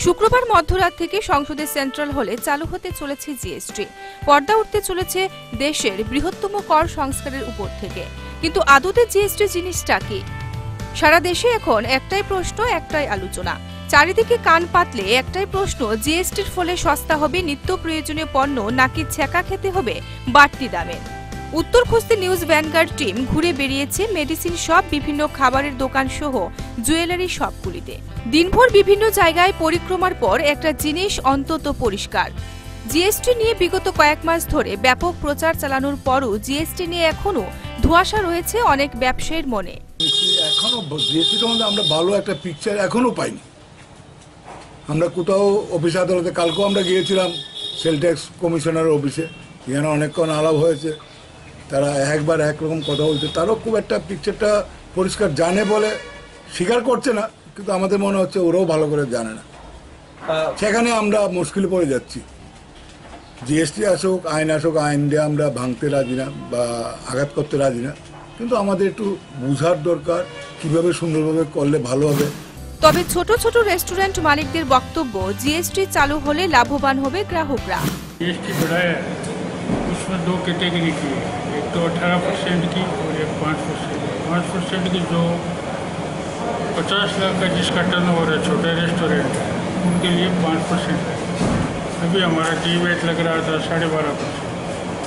শুক্রবার মধ্যরাত থেকে সংসদের সেন্ট্রাল হলে চালু হতে চলেছে জিএসটি। পর্দা উঠতে চলেছে দেশের বৃহত্তম কর সংস্কারের উপর থেকে। কিন্তু আদতে জিএসটি জিনিসটা কি? সারা দেশে এখন একটাই প্রশ্ন, একটাই আলোচনা। চারিদিকে কান পাতলে একটাই প্রশ্ন, জিএসটির ফলে সস্তা হবে নিত্য প্রয়োজনীয় পণ্য নাকি ছ্যাঁকা খেতে হবে বাড়তি দামে? উত্তর খুঁজতে নিউজ ভ্যানগার্ড টিম ঘুরে বেরিয়েছে মেডিসিন শপ, বিভিন্ন খাবারের দোকান সহ জুয়েলারি শপগুলিতে। দিনভর বিভিন্ন জায়গায় পরিক্রমার পর একটা জিনিস অন্তত পরিষ্কার, জিএসটি নিয়ে বিগত কয়েক মাস ধরে ব্যাপক প্রচার চালানোর পরও জিএসটি নিয়ে এখনো ধোঁয়াশা রয়েছে অনেক ব্যবসায়ীর মনে। এখনো জিএসটি সম্বন্ধে আমরা ভালো একটা পিকচার এখনো পাইনি। আমরা কোথাও অফিস আদালতে, কালকেও আমরা গিয়েছিলাম সেল ট্যাক্স কমিশনার অফিসে, এখানে অনেকক্ষণ আলাপ হয়েছে। তারা একবার একরকম কথা বলছে, তারও খুব একটা পিকচারটা পরিষ্কার জানে বলে স্বীকার করছে না, কিন্তু আমাদের মনে হচ্ছে ওরাও ভালো করে জানে না। সেখানে আমরা মুশকিলে পড়ে যাচ্ছি। জিএসটি আসুক, আইন দিয়ে আমরা ভাঙতে রাজি না বা আঘাত করতে রাজি না, কিন্তু আমাদের একটু বুঝার দরকার কিভাবে সুন্দরভাবে করলে ভালো হবে। তবে ছোট ছোট রেস্টুরেন্ট মালিকদের বক্তব্য, জিএসটি চালু হলে লাভবান হবে গ্রাহকরা। जीएसटी बढ़ाया है, उसमें दो कैटेगरी की, एक तो 18% की और एक 5%। 5% की जो 50 लाख का जिसका टर्नओवर है, छोटे रेस्टोरेंट, उनके लिए 5% है। अभी हमारा टी-वेट लग रहा था 12.5%,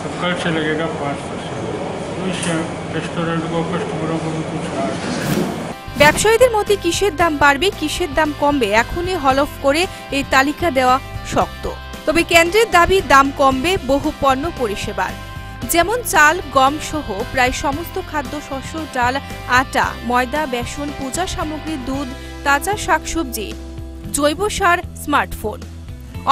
अब कल से लगेगा 5%। तो इससे रेस्टोरेंट को, कस्टमरों को भी कुछ राहत है। ব্যবসায়ীদের মতে কিসের দাম বাড়বে, কিসের দাম কমবে এখনই হলফ করে এই তালিকা দেওয়া শক্ত। তবে কেন্দ্রের দাবি দাম কমবে বহু পণ্য পরিষেবার, যেমন চাল, গম সহ প্রায় সমস্ত খাদ্যশস্য, ডাল, আটা, ময়দা, বেসন, পূজা সামগ্রী, দুধ, তাজা শাকসবজি, জৈব সার, স্মার্টফোন।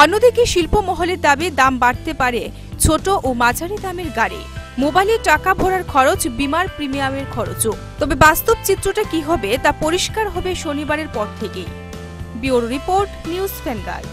অন্যদিকে শিল্প মহলের দাবি দাম বাড়তে পারে ছোট ও মাঝারি দামের গাড়ি, মোবাইলে টাকা ভরার খরচ, বিমার প্রিমিয়ামের খরচও। তবে বাস্তব চিত্রটা কি হবে তা পরিষ্কার হবে শনিবারের পর থেকেই। Bureau report, news vanguard.